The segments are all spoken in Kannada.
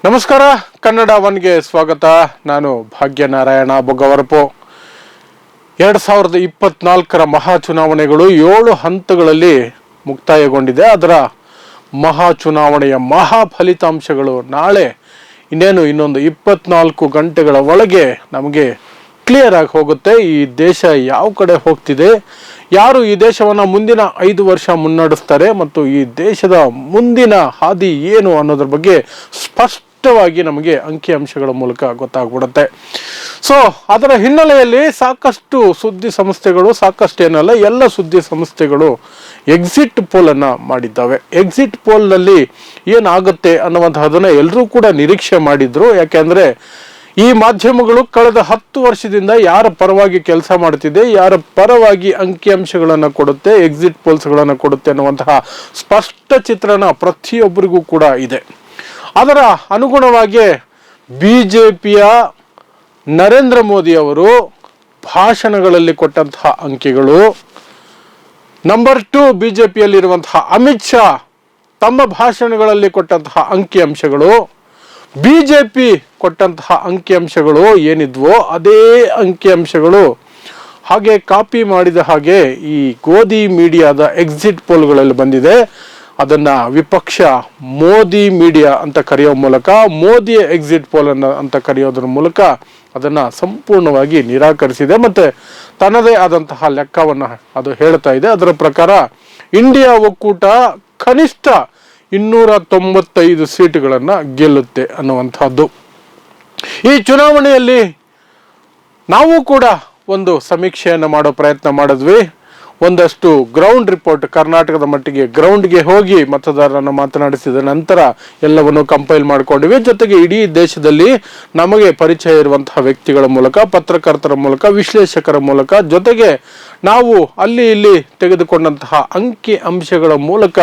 ನಮಸ್ಕಾರ, ಕನ್ನಡ ಒನ್ಗೆ ಸ್ವಾಗತ. ನಾನು ಭಾಗ್ಯನಾರಾಯಣ ಬೊಗ್ಗವರಪು. 2024 ಮಹಾ ಚುನಾವಣೆಗಳು 7 ಹಂತಗಳಲ್ಲಿ ಮುಕ್ತಾಯಗೊಂಡಿದೆ. ಅದರ ಮಹಾ ಚುನಾವಣೆಯ ಮಹಾ ಫಲಿತಾಂಶಗಳು ನಾಳೆ ಇನ್ನೊಂದು 24 ಗಂಟೆಗಳ ಒಳಗೆ ನಮಗೆ ಕ್ಲಿಯರ್ ಆಗಿ ಹೋಗುತ್ತೆ. ಈ ದೇಶ ಯಾವ ಕಡೆ ಹೋಗ್ತಿದೆ, ಯಾರು ಈ ದೇಶವನ್ನು ಮುಂದಿನ 5 ವರ್ಷ ಮುನ್ನಡೆಸ್ತಾರೆ ಮತ್ತು ಈ ದೇಶದ ಮುಂದಿನ ಹಾದಿ ಏನು ಅನ್ನೋದ್ರ ಬಗ್ಗೆ ಸ್ಪಷ್ಟವಾಗಿ ನಮಗೆ ಅಂಕಿಅಂಶಗಳ ಮೂಲಕ ಗೊತ್ತಾಗ್ಬಿಡುತ್ತೆ. ಸೊ ಅದರ ಹಿನ್ನೆಲೆಯಲ್ಲಿ ಸಾಕಷ್ಟು ಸುದ್ದಿ ಸಂಸ್ಥೆಗಳು, ಎಲ್ಲ ಸುದ್ದಿ ಸಂಸ್ಥೆಗಳು ಎಕ್ಸಿಟ್ ಪೋಲ್ ಅನ್ನ ಮಾಡಿದ್ದಾವೆ. ಎಕ್ಸಿಟ್ ಪೋಲ್ನಲ್ಲಿ ಏನಾಗುತ್ತೆ ಅನ್ನುವಂತಹದನ್ನ ಎಲ್ಲರೂ ಕೂಡ ನಿರೀಕ್ಷೆ ಮಾಡಿದ್ರು. ಯಾಕೆಂದ್ರೆ ಈ ಮಾಧ್ಯಮಗಳು ಕಳೆದ 10 ವರ್ಷದಿಂದ ಯಾರ ಪರವಾಗಿ ಕೆಲಸ ಮಾಡ್ತಿದೆ, ಯಾರ ಪರವಾಗಿ ಅಂಕಿಅಂಶಗಳನ್ನು ಕೊಡುತ್ತೆ, ಎಕ್ಸಿಟ್ ಪೋಲ್ಸ್ಗಳನ್ನು ಕೊಡುತ್ತೆ ಅನ್ನುವಂತಹ ಸ್ಪಷ್ಟ ಚಿತ್ರಣ ಪ್ರತಿಯೊಬ್ಬರಿಗೂ ಕೂಡ ಇದೆ. ಅದರ ಅನುಗುಣವಾಗಿ ಬಿಜೆಪಿಯ ನರೇಂದ್ರ ಮೋದಿ ಅವರು ಭಾಷಣಗಳಲ್ಲಿ ಕೊಟ್ಟಂತಹ ಅಂಕಿಗಳು, ನಂಬರ್ 2 ಬಿಜೆಪಿಯಲ್ಲಿರುವಂತಹ ಅಮಿತ್ ಶಾ ತಮ್ಮ ಭಾಷಣಗಳಲ್ಲಿ ಕೊಟ್ಟಂತಹ ಅಂಕಿಅಂಶಗಳು, ಬಿಜೆಪಿ ಕೊಟ್ಟಂತಹ ಅಂಕಿಅಂಶಗಳು ಏನಿದ್ವೋ ಅದೇ ಅಂಕಿಅಂಶಗಳು ಹಾಗೆ ಕಾಪಿ ಮಾಡಿದ ಹಾಗೆ ಈ ಗೋಧಿ ಮೀಡಿಯಾದ ಎಕ್ಸಿಟ್ ಪೋಲ್ಗಳಲ್ಲಿ ಬಂದಿದೆ. ಅದನ್ನ ವಿಪಕ್ಷ ಮೋದಿ ಮೀಡಿಯಾ ಅಂತ ಕರೆಯೋ ಮೂಲಕ, ಮೋದಿಯ ಎಕ್ಸಿಟ್ ಪೋಲ್ ಅಂತ ಕರೆಯೋದ್ರ ಮೂಲಕ ಅದನ್ನ ಸಂಪೂರ್ಣವಾಗಿ ನಿರಾಕರಿಸಿದೆ. ಮತ್ತೆ ತನ್ನದೇ ಆದಂತಹ ಲೆಕ್ಕವನ್ನ ಅದು ಹೇಳ್ತಾ ಇದೆ. ಅದರ ಪ್ರಕಾರ ಇಂಡಿಯಾ ಒಕ್ಕೂಟ ಕನಿಷ್ಠ 295 ಸೀಟುಗಳನ್ನು ಗೆಲ್ಲುತ್ತೆ ಅನ್ನುವಂಥದ್ದು. ಈ ಚುನಾವಣೆಯಲ್ಲಿ ನಾವು ಕೂಡ ಒಂದು ಸಮೀಕ್ಷೆಯನ್ನು ಮಾಡೋ ಪ್ರಯತ್ನ ಮಾಡಿದ್ವಿ. ಒಂದಷ್ಟು ಗ್ರೌಂಡ್ ರಿಪೋರ್ಟ್, ಕರ್ನಾಟಕದ ಮಟ್ಟಿಗೆ ಗ್ರೌಂಡ್ಗೆ ಹೋಗಿ ಮತದಾರರನ್ನು ಮಾತನಾಡಿಸಿದ ನಂತರ ಎಲ್ಲವನ್ನು ಕಂಪೈಲ್ ಮಾಡಿಕೊಂಡಿವಿ. ಜೊತೆಗೆ ಇಡೀ ದೇಶದಲ್ಲಿ ನಮಗೆ ಪರಿಚಯ ಇರುವಂತಹ ವ್ಯಕ್ತಿಗಳ ಮೂಲಕ, ಪತ್ರಕರ್ತರ ಮೂಲಕ, ವಿಶ್ಲೇಷಕರ ಮೂಲಕ, ಜೊತೆಗೆ ನಾವು ಅಲ್ಲಿ ಇಲ್ಲಿ ತೆಗೆದುಕೊಂಡಂತಹ ಅಂಕಿ ಅಂಶಗಳ ಮೂಲಕ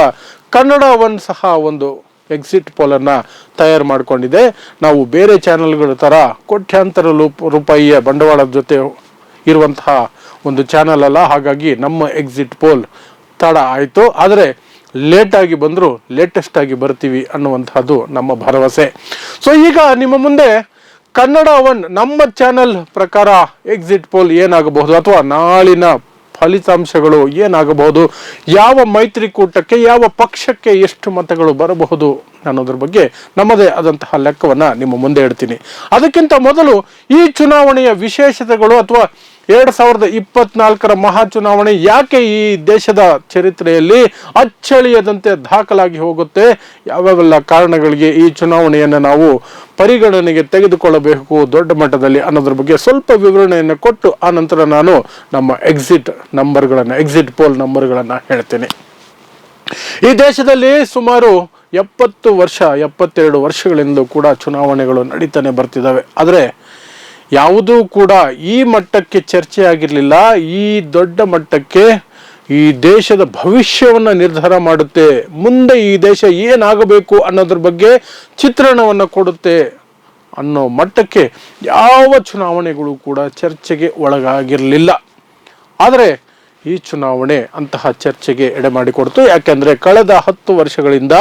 ಕನ್ನಡ ಒನ್ ಸಹ ಒಂದು ಎಕ್ಸಿಟ್ ಪೋಲನ್ನು ತಯಾರು ಮಾಡಿಕೊಂಡಿದೆ. ನಾವು ಬೇರೆ ಚಾನೆಲ್ಗಳ ಥರ ಕೋಟ್ಯಾಂತರ ರೂಪಾಯಿಯ ಬಂಡವಾಳದ ಜೊತೆ ಇರುವಂತಹ ಒಂದು ಚಾನಲ್ ಅಲ್ಲ. ಹಾಗಾಗಿ ನಮ್ಮ ಎಕ್ಸಿಟ್ ಪೋಲ್ ತಡ ಆಯಿತು, ಆದರೆ ಲೇಟಾಗಿ ಬಂದರೂ ಲೇಟೆಸ್ಟ್ ಆಗಿ ಬರ್ತೀವಿ ಅನ್ನುವಂಥದ್ದು ನಮ್ಮ ಭರವಸೆ. ಸೊ ಈಗ ನಿಮ್ಮ ಮುಂದೆ ಕನ್ನಡ ಒನ್ ನಮ್ಮ ಚಾನಲ್ ಪ್ರಕಾರ ಎಕ್ಸಿಟ್ ಪೋಲ್ ಏನಾಗಬಹುದು ಅಥವಾ ನಾಳಿನ ಫಲಿತಾಂಶಗಳು ಏನಾಗಬಹುದು, ಯಾವ ಮೈತ್ರಿಕೂಟಕ್ಕೆ, ಯಾವ ಪಕ್ಷಕ್ಕೆ ಎಷ್ಟು ಮತಗಳು ಬರಬಹುದು ಅನ್ನೋದ್ರ ಬಗ್ಗೆ ನಮ್ಮದೇ ಆದಂತಹ ಲೆಕ್ಕವನ್ನ ನಿಮ್ಮ ಮುಂದೆ ಇಡ್ತೀನಿ. ಅದಕ್ಕಿಂತ ಮೊದಲು ಈ ಚುನಾವಣೆಯ ವಿಶೇಷತೆಗಳು ಅಥವಾ 2024 ಮಹಾ ಚುನಾವಣೆ ಯಾಕೆ ಈ ದೇಶದ ಚರಿತ್ರೆಯಲ್ಲಿ ಅಚ್ಚಳಿಯದಂತೆ ದಾಖಲಾಗಿ ಹೋಗುತ್ತೆ, ಯಾವೆಲ್ಲ ಕಾರಣಗಳಿಗೆ ಈ ಚುನಾವಣೆಯನ್ನು ನಾವು ಪರಿಗಣನೆಗೆ ತೆಗೆದುಕೊಳ್ಳಬೇಕು ದೊಡ್ಡ ಮಟ್ಟದಲ್ಲಿ ಅನ್ನೋದ್ರ ಬಗ್ಗೆ ಸ್ವಲ್ಪ ವಿವರಣೆಯನ್ನು ಕೊಟ್ಟು ಆ ನಂತರ ನಾನು ನಮ್ಮ ಎಕ್ಸಿಟ್ ಪೋಲ್ ನಂಬರ್ಗಳನ್ನು ಹೇಳ್ತೇನೆ. ಈ ದೇಶದಲ್ಲಿ ಸುಮಾರು 72 ವರ್ಷಗಳಿಂದ ಕೂಡ ಚುನಾವಣೆಗಳು ನಡೀತಾನೆ ಬರ್ತಿದ್ದಾವೆ. ಆದರೆ ಯಾವುದೂ ಕೂಡ ಈ ಮಟ್ಟಕ್ಕೆ ಚರ್ಚೆ ಆಗಿರಲಿಲ್ಲ. ಈ ದೊಡ್ಡ ಮಟ್ಟಕ್ಕೆ ಈ ದೇಶದ ಭವಿಷ್ಯವನ್ನು ನಿರ್ಧಾರ ಮಾಡುತ್ತೆ, ಮುಂದೆ ಈ ದೇಶ ಏನಾಗಬೇಕು ಅನ್ನೋದ್ರ ಬಗ್ಗೆ ಚಿತ್ರಣವನ್ನು ಕೊಡುತ್ತೆ ಅನ್ನೋ ಮಟ್ಟಕ್ಕೆ ಯಾವ ಚುನಾವಣೆಗಳು ಕೂಡ ಚರ್ಚೆಗೆ ಒಳಗಾಗಿರಲಿಲ್ಲ. ಆದರೆ ಈ ಚುನಾವಣೆ ಅಂತಹ ಚರ್ಚೆಗೆ ಎಡೆ ಮಾಡಿಕೊಡ್ತು. ಯಾಕೆಂದರೆ ಕಳೆದ 10 ವರ್ಷಗಳಿಂದ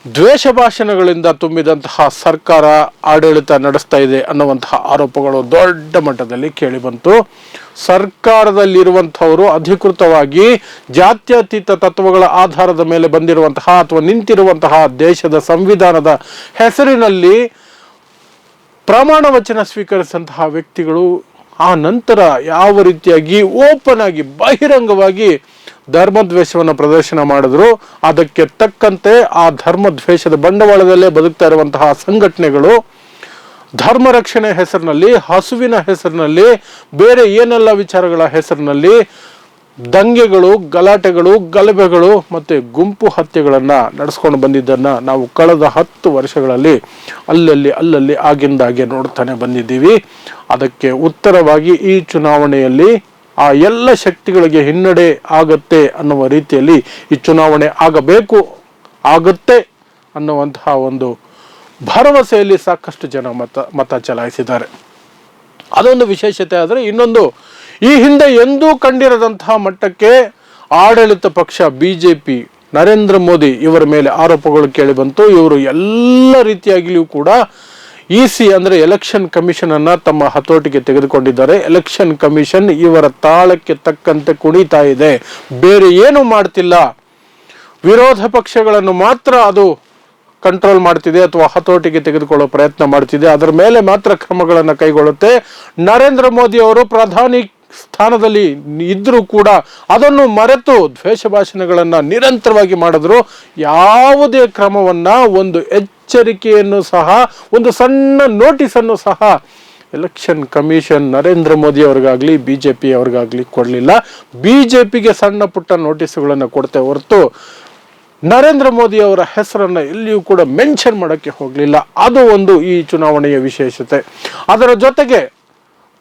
ದ್ವೇಷ ಭಾಷಣಗಳಿಂದ ತುಂಬಿದಂತಹ ಸರ್ಕಾರ ಆಡಳಿತ ನಡೆಸ್ತಾ ಇದೆ ಅನ್ನುವಂತಹ ಆರೋಪಗಳು ದೊಡ್ಡ ಮಟ್ಟದಲ್ಲಿ ಕೇಳಿ ಬಂತು. ಸರ್ಕಾರದಲ್ಲಿರುವಂಥವರು ಅಧಿಕೃತವಾಗಿ ಜಾತ್ಯತೀತ ತತ್ವಗಳ ಆಧಾರದ ಮೇಲೆ ಬಂದಿರುವಂತಹ ಅಥವಾ ನಿಂತಿರುವಂತಹ ದೇಶದ ಸಂವಿಧಾನದ ಹೆಸರಿನಲ್ಲಿ ಪ್ರಮಾಣ ವಚನ ಸ್ವೀಕರಿಸಿದಂತಹ ವ್ಯಕ್ತಿಗಳು ಆ ನಂತರ ಯಾವ ರೀತಿಯಾಗಿ ಓಪನ್ ಆಗಿ ಬಹಿರಂಗವಾಗಿ ಧರ್ಮದ್ವೇಷವನ್ನು ಪ್ರದರ್ಶನ ಮಾಡಿದ್ರು, ಅದಕ್ಕೆ ತಕ್ಕಂತೆ ಆ ಧರ್ಮದ್ವೇಷದ ಬಂಡವಾಳದಲ್ಲೇ ಬದುಕ್ತಾ ಇರುವಂತಹ ಸಂಘಟನೆಗಳು ಧರ್ಮ ರಕ್ಷಣೆ ಹೆಸರಿನಲ್ಲಿ, ಹಸುವಿನ ಹೆಸರಿನಲ್ಲಿ, ಬೇರೆ ಏನೆಲ್ಲ ವಿಚಾರಗಳ ಹೆಸರಿನಲ್ಲಿ ದಂಗೆಗಳು, ಗಲಾಟೆಗಳು, ಗಲಭೆಗಳು ಮತ್ತೆ ಗುಂಪು ಹತ್ಯೆಗಳನ್ನು ನಡೆಸ್ಕೊಂಡು ಬಂದಿದ್ದನ್ನು ನಾವು ಕಳೆದ 10 ವರ್ಷಗಳಲ್ಲಿ ಅಲ್ಲಲ್ಲಿ ಆಗಿಂದಾಗೆ ನೋಡ್ತಾನೆ ಬಂದಿದ್ದೀವಿ. ಅದಕ್ಕೆ ಉತ್ತರವಾಗಿ ಈ ಚುನಾವಣೆಯಲ್ಲಿ ಆ ಎಲ್ಲ ಶಕ್ತಿಗಳಿಗೆ ಹಿನ್ನಡೆ ಆಗತ್ತೆ ಅನ್ನುವ ರೀತಿಯಲ್ಲಿ ಈ ಚುನಾವಣೆ ಆಗುತ್ತೆ ಅನ್ನುವಂತಹ ಒಂದು ಭರವಸೆಯಲ್ಲಿ ಸಾಕಷ್ಟು ಜನ ಮತ ಚಲಾಯಿಸಿದ್ದಾರೆ. ಅದೊಂದು ವಿಶೇಷತೆ. ಆದರೆ ಇನ್ನೊಂದು, ಈ ಹಿಂದೆ ಎಂದೂ ಕಂಡಿರದಂತಹ ಮಟ್ಟಕ್ಕೆ ಆಡಳಿತ ಪಕ್ಷ ಬಿಜೆಪಿ ನರೇಂದ್ರ ಮೋದಿ ಇವರ ಮೇಲೆ ಆರೋಪಗಳು ಕೇಳಿ ಬಂತು. ಇವರು ಎಲ್ಲ ರೀತಿಯಾಗಿಯೂ ಕೂಡ ಇಸಿ ಅಂದ್ರೆ ಎಲೆಕ್ಷನ್ ಕಮಿಷನ್ ಅನ್ನ ತಮ್ಮ ಹತೋಟಿಗೆ ತೆಗೆದುಕೊಂಡಿದ್ದಾರೆ. ಎಲೆಕ್ಷನ್ ಕಮಿಷನ್ ಇವರ ತಾಳಕ್ಕೆ ತಕ್ಕಂತೆ ಕುಣಿತಾ ಇದೆ, ಬೇರೆ ಏನು ಮಾಡ್ತಿಲ್ಲ. ವಿರೋಧ ಪಕ್ಷಗಳನ್ನು ಮಾತ್ರ ಅದು ಕಂಟ್ರೋಲ್ ಮಾಡ್ತಿದೆ ಅಥವಾ ಹತೋಟಿಗೆ ತೆಗೆದುಕೊಳ್ಳೋ ಪ್ರಯತ್ನ ಮಾಡ್ತಿದೆ. ಅದರ ಮೇಲೆ ಮಾತ್ರ ಕ್ರಮಗಳನ್ನು ಕೈಗೊಳ್ಳುತ್ತೆ. ನರೇಂದ್ರ ಮೋದಿ ಅವರು ಪ್ರಧಾನಿ ಸ್ಥಾನದಲ್ಲಿ ಇದ್ರೂ ಕೂಡ ಅದನ್ನು ಮರೆತು ದ್ವೇಷ ಭಾಷಣಗಳನ್ನ ನಿರಂತರವಾಗಿ ಮಾಡಿದ್ರು. ಯಾವುದೇ ಕ್ರಮವನ್ನ, ಒಂದು ಎಚ್ಚರಿಕೆಯನ್ನು ಸಹ, ಒಂದು ಸಣ್ಣ ನೋಟಿಸ್ ಅನ್ನು ಸಹ ಎಲೆಕ್ಷನ್ ಕಮಿಷನ್ ನರೇಂದ್ರ ಮೋದಿ ಅವ್ರಿಗಾಗ್ಲಿ ಬಿಜೆಪಿ ಅವ್ರಿಗಾಗ್ಲಿ ಕೊಡಲಿಲ್ಲ. ಬಿಜೆಪಿಗೆ ಸಣ್ಣ ಪುಟ್ಟ ನೋಟಿಸ್ಗಳನ್ನು ಕೊಡ್ತೇ ಹೊರತು ನರೇಂದ್ರ ಮೋದಿ ಅವರ ಹೆಸರನ್ನ ಎಲ್ಲಿಯೂ ಕೂಡ ಮೆನ್ಷನ್ ಮಾಡೋಕ್ಕೆ ಹೋಗಲಿಲ್ಲ. ಅದು ಒಂದು ಈ ಚುನಾವಣೆಯ ವಿಶೇಷತೆ. ಅದರ ಜೊತೆಗೆ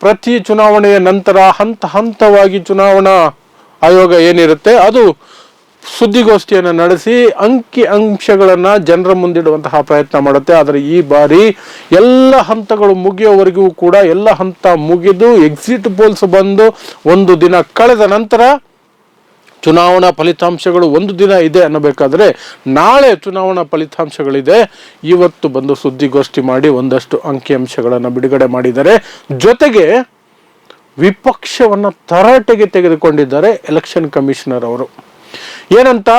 ಪ್ರತಿ ಚುನಾವಣೆಯ ನಂತರ ಹಂತ ಹಂತವಾಗಿ ಚುನಾವಣಾ ಆಯೋಗ ಏನಿರುತ್ತೆ ಅದು ಸುದ್ದಿಗೋಷ್ಠಿಯನ್ನು ನಡೆಸಿ ಅಂಕಿ ಅಂಶಗಳನ್ನ ಜನರ ಮುಂದಿಡುವಂತಹ ಪ್ರಯತ್ನ ಮಾಡುತ್ತೆ. ಆದರೆ ಈ ಬಾರಿ ಎಲ್ಲ ಹಂತಗಳು ಮುಗಿಯೋವರೆಗೂ ಕೂಡ, ಎಲ್ಲ ಹಂತ ಮುಗಿದು ಎಕ್ಸಿಟ್ ಪೋಲ್ಸ್ ಬಂದು ಒಂದು ದಿನ ಕಳೆದ ನಂತರ ಚುನಾವಣಾ ಫಲಿತಾಂಶಗಳು ಒಂದು ದಿನ ಇದೆ ಅನ್ನಬೇಕಾದ್ರೆ ನಾಳೆ ಚುನಾವಣಾ ಫಲಿತಾಂಶಗಳಿದೆ. ಇವತ್ತು ಬಂದು ಸುದ್ದಿಗೋಷ್ಠಿ ಮಾಡಿ ಒಂದಷ್ಟು ಅಂಕಿಅಂಶಗಳನ್ನು ಬಿಡುಗಡೆ ಮಾಡಿದ್ದಾರೆ. ಜೊತೆಗೆ ವಿಪಕ್ಷವನ್ನ ತರಾಟೆಗೆ ತೆಗೆದುಕೊಂಡಿದ್ದಾರೆ ಎಲೆಕ್ಷನ್ ಕಮಿಷನರ್ ಅವರು. ಏನಂತ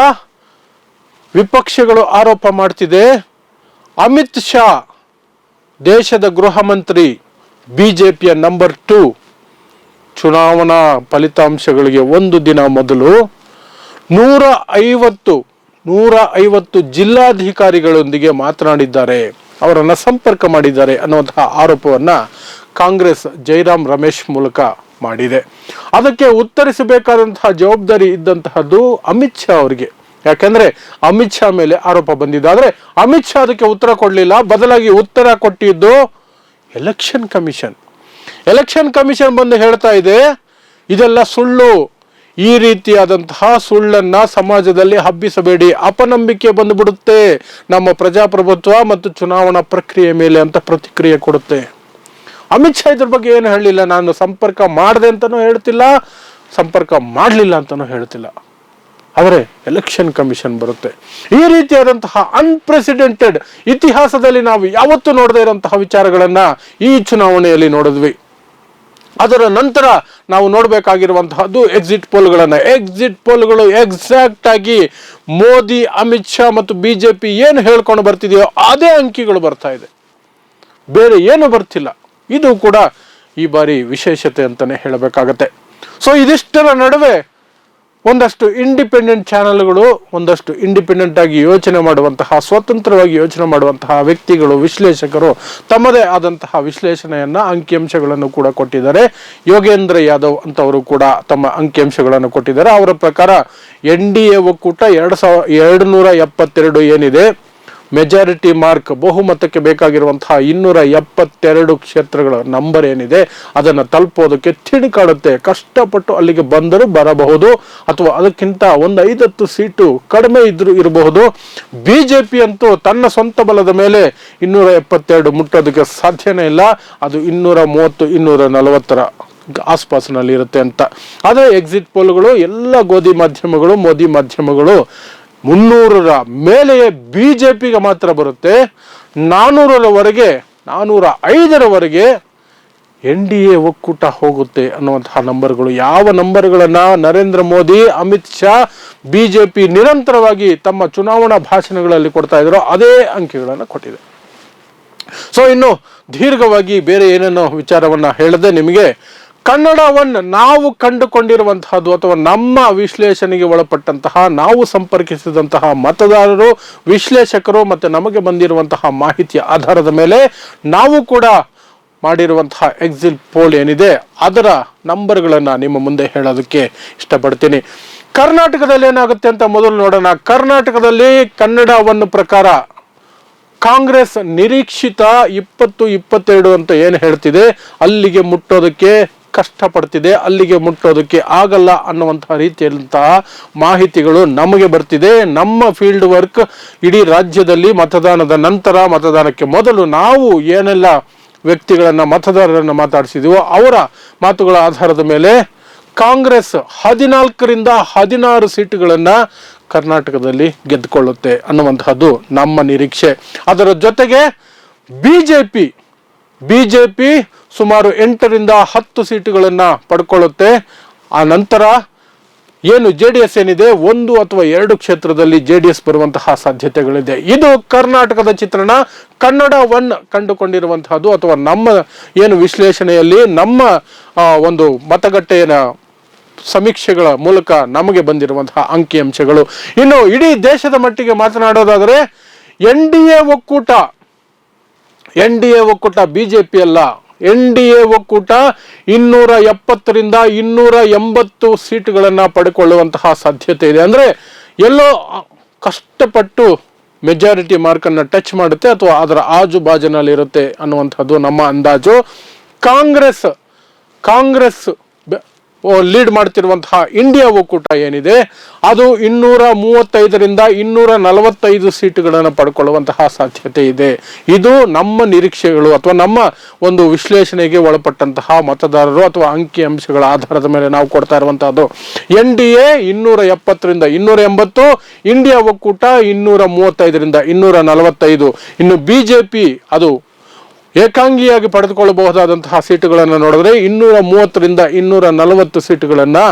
ವಿಪಕ್ಷಗಳು ಆರೋಪ ಮಾಡ್ತಿದೆ, ಅಮಿತ್ ಶಾ ದೇಶದ ಗೃಹ ಮಂತ್ರಿ, ಬಿಜೆಪಿಯ ನಂಬರ್ 2, ಚುನಾವಣಾ ಫಲಿತಾಂಶಗಳಿಗೆ ಒಂದು ದಿನ ಮೊದಲು 150 ಜಿಲ್ಲಾಧಿಕಾರಿಗಳೊಂದಿಗೆ ಮಾತನಾಡಿದ್ದಾರೆ, ಅವರನ್ನ ಸಂಪರ್ಕ ಮಾಡಿದ್ದಾರೆ ಅನ್ನುವಂತಹ ಆರೋಪವನ್ನ ಕಾಂಗ್ರೆಸ್ ಜೈರಾಮ್ ರಮೇಶ್ ಮೂಲಕ ಮಾಡಿದೆ. ಅದಕ್ಕೆ ಉತ್ತರಿಸಬೇಕಾದಂತಹ ಜವಾಬ್ದಾರಿ ಇದ್ದಂತಹದ್ದು ಅಮಿತ್ ಶಾ ಅವರಿಗೆ. ಯಾಕಂದ್ರೆ ಅಮಿತ್ ಶಾ ಮೇಲೆ ಆರೋಪ ಬಂದಿದೆ. ಆದ್ರೆ ಅಮಿತ್ ಶಾ ಅದಕ್ಕೆ ಉತ್ತರ ಕೊಡಲಿಲ್ಲ. ಬದಲಾಗಿ ಉತ್ತರ ಕೊಟ್ಟಿದ್ದು ಎಲೆಕ್ಷನ್ ಕಮಿಷನ್. ಎಲೆಕ್ಷನ್ ಕಮಿಷನ್ ಬಂದು ಹೇಳ್ತಾ ಇದೆ, ಇದೆಲ್ಲ ಸುಳ್ಳು, ಈ ರೀತಿಯಾದಂತಹ ಸುಳ್ಳನ್ನ ಸಮಾಜದಲ್ಲಿ ಹಬ್ಬಿಸಬೇಡಿ, ಅಪನಂಬಿಕೆ ಬಂದುಬಿಡುತ್ತೆ ನಮ್ಮ ಪ್ರಜಾಪ್ರಭುತ್ವ ಮತ್ತು ಚುನಾವಣಾ ಪ್ರಕ್ರಿಯೆ ಮೇಲೆ ಅಂತ ಪ್ರತಿಕ್ರಿಯೆ ಕೊಡುತ್ತೆ. ಅಮಿತ್ ಶಾ ಇದ್ರ ಬಗ್ಗೆ ಏನು ಹೇಳಲಿಲ್ಲ. ನಾನು ಸಂಪರ್ಕ ಮಾಡಿದೆ ಅಂತಾನೂ ಹೇಳ್ತಿಲ್ಲ, ಸಂಪರ್ಕ ಮಾಡಲಿಲ್ಲ ಅಂತಾನೂ ಹೇಳ್ತಿಲ್ಲ. ಆದರೆ ಎಲೆಕ್ಷನ್ ಕಮಿಷನ್ ಬರುತ್ತೆ. ಈ ರೀತಿಯಾದಂತಹ ಅನ್ಪ್ರೆಸಿಡೆಂಟೆಡ್, ಇತಿಹಾಸದಲ್ಲಿ ನಾವು ಯಾವತ್ತೂ ನೋಡದೇ ಇರುವಂತಹ ವಿಚಾರಗಳನ್ನ ಈ ಚುನಾವಣೆಯಲ್ಲಿ ನೋಡಿದ್ವಿ. ಅದರ ನಂತರ ನಾವು ನೋಡಬೇಕಾಗಿರುವಂತಹದ್ದು ಎಕ್ಸಿಟ್ ಪೋಲ್ಗಳನ್ನ. ಎಕ್ಸಿಟ್ ಪೋಲ್ಗಳು ಎಕ್ಸಾಕ್ಟ್ ಆಗಿ ಮೋದಿ, ಅಮಿತ್ ಶಾ ಮತ್ತು ಬಿಜೆಪಿ ಏನು ಹೇಳ್ಕೊಂಡು ಬರ್ತಿದೆಯೋ ಅದೇ ಅಂಕಿಗಳು ಬರ್ತಾ ಇದೆ, ಬೇರೆ ಏನು ಬರ್ತಿಲ್ಲ. ಇದು ಕೂಡ ಈ ಬಾರಿ ವಿಶೇಷತೆ ಅಂತಾನೆ ಹೇಳಬೇಕಾಗತ್ತೆ. ಸೊ ಇದಿಷ್ಟರ ನಡುವೆ ಒಂದಷ್ಟು ಇಂಡಿಪೆಂಡೆಂಟ್ ಚಾನೆಲ್ಗಳು, ಒಂದಷ್ಟು ಇಂಡಿಪೆಂಡೆಂಟ್ ಆಗಿ ಯೋಚನೆ ಮಾಡುವಂತಹ, ಸ್ವತಂತ್ರವಾಗಿ ಯೋಚನೆ ಮಾಡುವಂತಹ ವ್ಯಕ್ತಿಗಳು, ವಿಶ್ಲೇಷಕರು ತಮ್ಮದೇ ಆದಂತಹ ವಿಶ್ಲೇಷಣೆಯನ್ನ, ಅಂಕಿಅಂಶಗಳನ್ನು ಕೂಡ ಕೊಟ್ಟಿದ್ದಾರೆ. ಯೋಗೇಂದ್ರ ಯಾದವ್ ಅಂತವರು ಕೂಡ ತಮ್ಮ ಅಂಕಿಅಂಶಗಳನ್ನು ಕೊಟ್ಟಿದ್ದಾರೆ. ಅವರ ಪ್ರಕಾರ NDA ಒಕ್ಕೂಟ 272 ಏನಿದೆ ಮೆಜಾರಿಟಿ ಮಾರ್ಕ್, ಬಹುಮತಕ್ಕೆ ಬೇಕಾಗಿರುವಂತಹ 272 ಕ್ಷೇತ್ರಗಳ ನಂಬರ್ ಏನಿದೆ ಅದನ್ನು ತಲುಪೋದಕ್ಕೆ ತಿಣುಕಾಡುತ್ತೆ. ಕಷ್ಟಪಟ್ಟು ಅಲ್ಲಿಗೆ ಬಂದರೂ ಬರಬಹುದು, ಅಥವಾ ಅದಕ್ಕಿಂತ 5-10 ಸೀಟು ಕಡಿಮೆ ಇದ್ರೂ ಇರಬಹುದು. ಬಿಜೆಪಿ ಅಂತೂ ತನ್ನ ಸ್ವಂತ ಬಲದ ಮೇಲೆ 272 ಮುಟ್ಟೋದಕ್ಕೆ ಸಾಧ್ಯನೇ ಇಲ್ಲ. ಅದು 230-240 ಆಸ್ಪಾಸಿನಲ್ಲಿ ಇರುತ್ತೆ ಅಂತ. ಆದರೆ ಎಕ್ಸಿಟ್ ಪೋಲ್ಗಳು, ಎಲ್ಲ ಗೋಧಿ ಮಾಧ್ಯಮಗಳು, ಮೋದಿ ಮಾಧ್ಯಮಗಳು 300ರ ಮೇಲೆಯೇ ಬಿಜೆಪಿಗೆ ಮಾತ್ರ ಬರುತ್ತೆ. 405ರವರೆಗೆ NDA ಒಕ್ಕೂಟ ಹೋಗುತ್ತೆ ಅನ್ನುವಂತಹ ನಂಬರ್ಗಳು. ಯಾವ ನಂಬರ್ಗಳನ್ನ ನರೇಂದ್ರ ಮೋದಿ, ಅಮಿತ್ ಶಾ, ಬಿಜೆಪಿ ನಿರಂತರವಾಗಿ ತಮ್ಮ ಚುನಾವಣಾ ಭಾಷಣಗಳಲ್ಲಿ ಕೊಡ್ತಾ ಇದ್ರೋ ಅದೇ ಅಂಕಿಗಳನ್ನು ಕೊಟ್ಟಿದೆ. ಸೊ ಇನ್ನು ದೀರ್ಘವಾಗಿ ಬೇರೆ ಏನೇನೋ ವಿಚಾರವನ್ನ ಹೇಳದೆ ನಿಮಗೆ ಕನ್ನಡ ಒನ್ ನಾವು ಕಂಡುಕೊಂಡಿರುವಂತಹದ್ದು ಅಥವಾ ನಮ್ಮ ವಿಶ್ಲೇಷಣೆಗೆ ಒಳಪಟ್ಟಂತಹ, ನಾವು ಸಂಪರ್ಕಿಸಿದಂತಹ ಮತದಾರರು, ವಿಶ್ಲೇಷಕರು ಮತ್ತು ನಮಗೆ ಬಂದಿರುವಂತಹ ಮಾಹಿತಿಯ ಆಧಾರದ ಮೇಲೆ ನಾವು ಕೂಡ ಮಾಡಿರುವಂತಹ ಎಕ್ಸಿಟ್ ಪೋಲ್ ಏನಿದೆ ಅದರ ನಂಬರ್ಗಳನ್ನು ನಿಮ್ಮ ಮುಂದೆ ಹೇಳೋದಕ್ಕೆ ಇಷ್ಟಪಡ್ತೀನಿ. ಕರ್ನಾಟಕದಲ್ಲಿ ಏನಾಗುತ್ತೆ ಅಂತ ಮೊದಲು ನೋಡೋಣ. ಕರ್ನಾಟಕದಲ್ಲಿ ಕನ್ನಡ ಒನ್ ಪ್ರಕಾರ ಕಾಂಗ್ರೆಸ್ ನಿರೀಕ್ಷಿತ 20-22 ಅಂತ ಏನು ಹೇಳ್ತಿದೆ ಅಲ್ಲಿಗೆ ಮುಟ್ಟೋದಕ್ಕೆ ಕಷ್ಟಪಡ್ತಿದೆ, ಅಲ್ಲಿಗೆ ಮುಟ್ಟೋದಕ್ಕೆ ಆಗಲ್ಲ ಅನ್ನುವಂತಹ ರೀತಿಯಂತಹ ಮಾಹಿತಿಗಳು ನಮಗೆ ಬರ್ತಿದೆ. ನಮ್ಮ ಫೀಲ್ಡ್ ವರ್ಕ್ ಇಡೀ ರಾಜ್ಯದಲ್ಲಿ ಮತದಾನದ ನಂತರ, ಮತದಾನಕ್ಕೆ ಮೊದಲು ನಾವು ಏನೆಲ್ಲ ವ್ಯಕ್ತಿಗಳನ್ನ, ಮತದಾರರನ್ನ ಮಾತಾಡಿಸಿದೀವೋ ಅವರ ಮಾತುಗಳ ಆಧಾರದ ಮೇಲೆ ಕಾಂಗ್ರೆಸ್ 14ರಿಂದ 16 ಸೀಟುಗಳನ್ನ ಕರ್ನಾಟಕದಲ್ಲಿ ಗೆದ್ದುಕೊಳ್ಳುತ್ತೆ ಅನ್ನುವಂತಹದ್ದು ನಮ್ಮ ನಿರೀಕ್ಷೆ. ಅದರ ಜೊತೆಗೆ ಬಿಜೆಪಿ ಸುಮಾರು 8ರಿಂದ 10 ಸೀಟುಗಳನ್ನು ಪಡ್ಕೊಳ್ಳುತ್ತೆ. ಆ ನಂತರ ಏನು JDS ಏನಿದೆ 1 ಅಥವಾ 2 ಕ್ಷೇತ್ರದಲ್ಲಿ JDS ಬರುವಂತಹ ಸಾಧ್ಯತೆಗಳಿದೆ. ಇದು ಕರ್ನಾಟಕದ ಚಿತ್ರಣ. ಕನ್ನಡ ಒನ್ ಕಂಡುಕೊಂಡಿರುವಂತಹದ್ದು ಅಥವಾ ನಮ್ಮ ಏನು ವಿಶ್ಲೇಷಣೆಯಲ್ಲಿ ನಮ್ಮ ಒಂದು ಮತಗಟ್ಟೆಯ ಸಮೀಕ್ಷೆಗಳ ಮೂಲಕ ನಮಗೆ ಬಂದಿರುವಂತಹ ಅಂಕಿಅಂಶಗಳು. ಇನ್ನು ಇಡೀ ದೇಶದ ಮಟ್ಟಿಗೆ ಮಾತನಾಡೋದಾದರೆ NDA ಒಕ್ಕೂಟ ಬಿಜೆಪಿ ಅಲ್ಲ, NDA ಒಕ್ಕೂಟ 270ರಿಂದ 280 ಸೀಟುಗಳನ್ನು ಪಡೆದುಕೊಳ್ಳುವಂತಹ ಸಾಧ್ಯತೆ ಇದೆ. ಅಂದರೆ ಎಲ್ಲೋ ಕಷ್ಟಪಟ್ಟು ಮೆಜಾರಿಟಿ ಮಾರ್ಕನ್ನು ಟಚ್ ಮಾಡುತ್ತೆ ಅಥವಾ ಅದರ ಆಜುಬಾಜಿನಲ್ಲಿರುತ್ತೆ ಅನ್ನುವಂಥದ್ದು ನಮ್ಮ ಅಂದಾಜು. ಕಾಂಗ್ರೆಸ್ ಲೀಡ್ ಮಾಡ್ತಿರುವಂತಹ ಇಂಡಿಯಾ ಒಕ್ಕೂಟ ಏನಿದೆ ಅದು 235ರಿಂದ 245 ಸೀಟುಗಳನ್ನು ಪಡ್ಕೊಳ್ಳುವಂತಹ ಸಾಧ್ಯತೆ ಇದೆ. ಇದು ನಮ್ಮ ನಿರೀಕ್ಷೆಗಳು ಅಥವಾ ನಮ್ಮ ಒಂದು ವಿಶ್ಲೇಷಣೆಗೆ ಒಳಪಟ್ಟಂತಹ ಮತದಾರರು ಅಥವಾ ಅಂಕಿಅಂಶಗಳ ಆಧಾರದ ಮೇಲೆ ನಾವು ಕೊಡ್ತಾ ಇರುವಂತಹದ್ದು. NDA 270ರಿಂದ 280, ಇಂಡಿಯಾ ಒಕ್ಕೂಟ 235ರಿಂದ 245. ಇನ್ನು ಬಿಜೆಪಿ ಅದು ಏಕಾಂಗಿಯಾಗಿ ಪಡೆದುಕೊಳ್ಳಬಹುದಾದಂತಹ ಸೀಟುಗಳನ್ನು ನೋಡಿದ್ರೆ 230ರಿಂದ 240 ಸೀಟುಗಳನ್ನು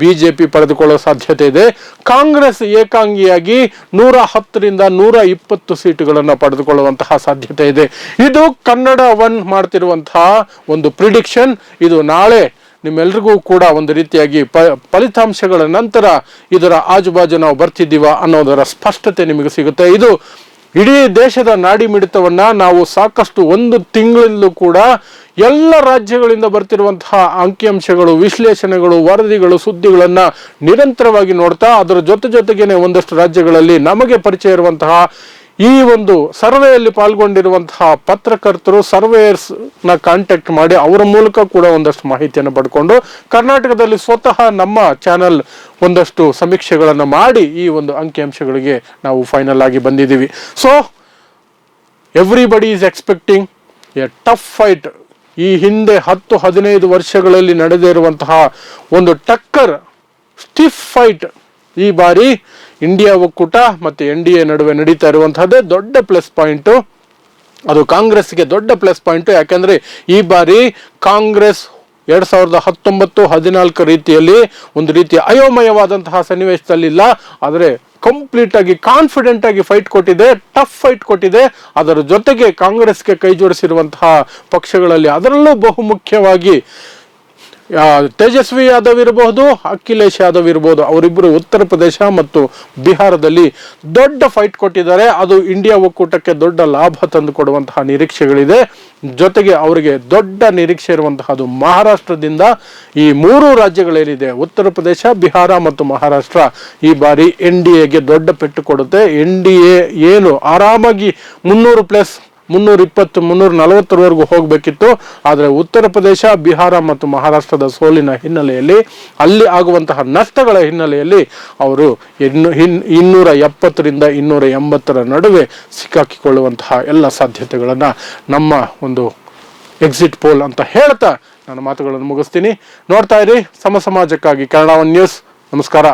ಬಿಜೆಪಿ ಪಡೆದುಕೊಳ್ಳುವ ಸಾಧ್ಯತೆ ಇದೆ. ಕಾಂಗ್ರೆಸ್ ಏಕಾಂಗಿಯಾಗಿ 110ರಿಂದ 120 ಸೀಟುಗಳನ್ನು ಪಡೆದುಕೊಳ್ಳುವಂತಹ ಸಾಧ್ಯತೆ ಇದೆ. ಇದು ಕನ್ನಡ ಒನ್ ಮಾಡ್ತಿರುವಂತಹ ಒಂದು ಪ್ರಿಡಿಕ್ಷನ್. ಇದು ನಾಳೆ ನಿಮ್ಮೆಲ್ರಿಗೂ ಕೂಡ ಒಂದು ರೀತಿಯಾಗಿ ಫಲಿತಾಂಶಗಳ ನಂತರ ಇದರ ಆಜುಬಾಜು ನಾವು ಬರ್ತಿದ್ದೀವ ಅನ್ನೋದರ ಸ್ಪಷ್ಟತೆ ನಿಮಗೆ ಸಿಗುತ್ತೆ. ಇದು ಇಡೀ ದೇಶದ ನಾಡಿ ಮಿಡಿತವನ್ನ ನಾವು ಸಾಕಷ್ಟು 1 ತಿಂಗಳಲ್ಲೂ ಕೂಡ ಎಲ್ಲ ರಾಜ್ಯಗಳಿಂದ ಬರ್ತಿರುವಂತಹ ಅಂಕಿಅಂಶಗಳು, ವಿಶ್ಲೇಷಣೆಗಳು, ವರದಿಗಳು, ಸುದ್ದಿಗಳನ್ನ ನಿರಂತರವಾಗಿ ನೋಡ್ತಾ ಅದರ ಜೊತೆಗೇನೆ ಒಂದಷ್ಟು ರಾಜ್ಯಗಳಲ್ಲಿ ನಮಗೆ ಪರಿಚಯ ಇರುವಂತಹ ಈ ಒಂದು ಸರ್ವೆಯಲ್ಲಿ ಪಾಲ್ಗೊಂಡಿರುವಂತಹ ಪತ್ರಕರ್ತರು, ಸರ್ವೇಯರ್ಸ್ ನ ಕಾಂಟ್ಯಾಕ್ಟ್ ಮಾಡಿ ಅವರ ಮೂಲಕ ಕೂಡ ಒಂದಷ್ಟು ಮಾಹಿತಿಯನ್ನು ಪಡ್ಕೊಂಡು ಕರ್ನಾಟಕದಲ್ಲಿ ಸ್ವತಃ ನಮ್ಮ ಚಾನೆಲ್ ಒಂದಷ್ಟು ಸಮೀಕ್ಷೆಗಳನ್ನು ಮಾಡಿ ಈ ಒಂದು ಅಂಕಿಅಂಶಗಳಿಗೆ ನಾವು ಫೈನಲ್ ಆಗಿ ಬಂದಿದ್ದೀವಿ. So everybody is expecting A tough fight. ಈ ಹಿಂದೆ 10-15 ವರ್ಷಗಳಲ್ಲಿ ನಡೆದಿರುವಂತಹ ಒಂದು ಟಕ್ಕರ್, ಸ್ಟಿಫ್ ಫೈಟ್ ಈ ಬಾರಿ ಇಂಡಿಯಾ ಒಕ್ಕೂಟ ಮತ್ತು NDA ನಡುವೆ ನಡೀತಾ ಇರುವಂತಹದ್ದೇ ದೊಡ್ಡ ಪ್ಲಸ್ ಪಾಯಿಂಟು. ಅದು ಕಾಂಗ್ರೆಸ್ಗೆ ದೊಡ್ಡ ಪ್ಲಸ್ ಪಾಯಿಂಟು. ಯಾಕಂದ್ರೆ ಈ ಬಾರಿ ಕಾಂಗ್ರೆಸ್ 2019-14 ರೀತಿಯಲ್ಲಿ ಒಂದು ರೀತಿಯ ಅಯೋಮಯವಾದಂತಹ ಸನ್ನಿವೇಶದಲ್ಲಿಲ್ಲ. ಆದರೆ ಕಂಪ್ಲೀಟ್ ಆಗಿ ಕಾನ್ಫಿಡೆಂಟ್ ಆಗಿ ಫೈಟ್ ಕೊಟ್ಟಿದೆ, ಟಫ್ ಫೈಟ್ ಕೊಟ್ಟಿದೆ. ಅದರ ಜೊತೆಗೆ ಕಾಂಗ್ರೆಸ್ಗೆ ಕೈ ಜೋಡಿಸಿರುವಂತಹ ಪಕ್ಷಗಳಲ್ಲಿ ಅದರಲ್ಲೂ ಬಹುಮುಖ್ಯವಾಗಿ ತೇಜಸ್ವಿ ಯಾದವ್ ಇರಬಹುದು, ಅಖಿಲೇಶ್ ಯಾದವ್ ಇರಬಹುದು, ಅವರಿಬ್ಬರು ಉತ್ತರ ಪ್ರದೇಶ ಮತ್ತು ಬಿಹಾರದಲ್ಲಿ ದೊಡ್ಡ ಫೈಟ್ ಕೊಟ್ಟಿದ್ದಾರೆ. ಅದು ಇಂಡಿಯಾ ಒಕ್ಕೂಟಕ್ಕೆ ದೊಡ್ಡ ಲಾಭ ತಂದು ಕೊಡುವಂತಹ ನಿರೀಕ್ಷೆಗಳಿದೆ. ಜೊತೆಗೆ ಅವರಿಗೆ ದೊಡ್ಡ ನಿರೀಕ್ಷೆ ಇರುವಂತಹದ್ದು ಮಹಾರಾಷ್ಟ್ರದಿಂದ. ಈ 3 ರಾಜ್ಯಗಳೇನಿದೆ ಉತ್ತರ ಪ್ರದೇಶ, ಬಿಹಾರ ಮತ್ತು ಮಹಾರಾಷ್ಟ್ರ ಈ ಬಾರಿ NDAಗೆ ದೊಡ್ಡ ಪೆಟ್ಟು ಕೊಡುತ್ತೆ. NDA ಏನು ಆರಾಮಾಗಿ 300+, 320, 340ವರೆಗೂ ಹೋಗಬೇಕಿತ್ತು. ಆದರೆ ಉತ್ತರ ಪ್ರದೇಶ, ಬಿಹಾರ ಮತ್ತು ಮಹಾರಾಷ್ಟ್ರದ ಸೋಲಿನ ಹಿನ್ನೆಲೆಯಲ್ಲಿ, ಅಲ್ಲಿ ಆಗುವಂತಹ ನಷ್ಟಗಳ ಹಿನ್ನೆಲೆಯಲ್ಲಿ ಅವರು 270ರಿಂದ 280 ನಡುವೆ ಸಿಕ್ಕಾಕಿಕೊಳ್ಳುವಂತಹ ಎಲ್ಲ ಸಾಧ್ಯತೆಗಳನ್ನು ನಮ್ಮ ಒಂದು ಎಕ್ಸಿಟ್ ಪೋಲ್ ಅಂತ ಹೇಳ್ತಾ ನನ್ನ ಮಾತುಗಳನ್ನು ಮುಗಿಸ್ತೀನಿ. ನೋಡ್ತಾ ಇರಿ ಸಮಾಜಕ್ಕಾಗಿ ಕನ್ನಡ ಒನ್ ನ್ಯೂಸ್. ನಮಸ್ಕಾರ.